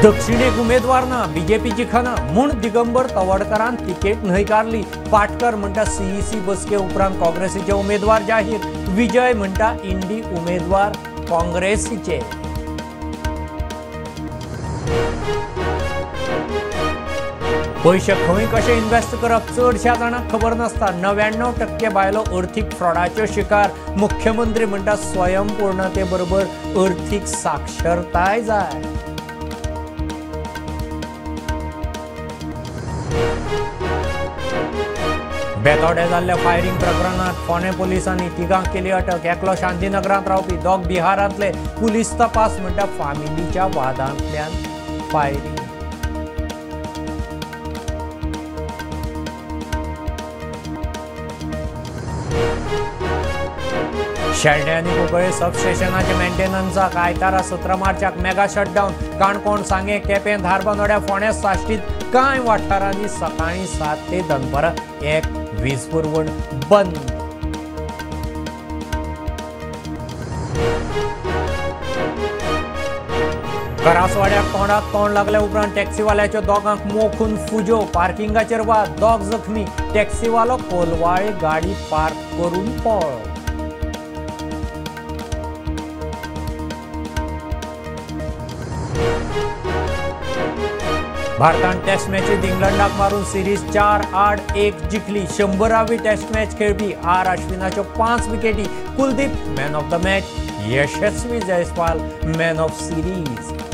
दक्षिणेक उमेदवारांना बीजेपीची खाना म्हूण दिगंबर तवडकरान तिकेट न्हयकारली। पाटकर म्हणटा सीईसी बसके उपरांत काँग्रेसीचे उमेदवार जाहीर। विजय म्हणटा इंडी उमेदवार काँग्रेसीचे। पैसे खंय कशे इन्वेस्ट करप चडशा जाणांक खबर नासता। 99% बायलो अर्थीक फ्रॉडाच्यो शिकार। मुख्यमंत्री म्हणटा स्वयंपूर्णते बरोबर अर्थीक साक्षरताय जाय। बेतोडे जाल्ल्या फायरिंग प्रकरणात फोंडे पुलिसांनी तिगांक केली अटक। एकलो शांतीनगरांत रावपी दोग बिहारांतले। पुलीस तपास म्हणटा फामिलीच्या वादांतल्यान फायरिंग। शेल्डे आनी कुंकळे सबस्टेशनाचे मेंटेनन्साक आयतारा 17 मार्चाक मेगा शटडावन। काणकोण, सांगे, केपें, धारबांदोड्या, फोंड्या साश्टीत कांय वाठारांनी सकाळीं 7 ते दनपारां 1 वीज पुरवण बंद। करासवाड्याक तोंडाक तोंड लागल्या उपरांत टॅक्सीवाल्याच्या दोगांक मोखून फुजो। पार्किंगाचेर वाद, दोग जखमी। टॅक्सीवालो कोलवाळे गाडी पार्क करून पळो। भारतान टेस्ट मॅचीत इंग्लंडाक मारून सिरीज 4-8-1 जिखली। 100वी टेस्ट मॅच खेळपी आर अश्विनाच्यो 5 विकेटी। Kuldeep man of the match. Yashasvi Jaiswal man of series.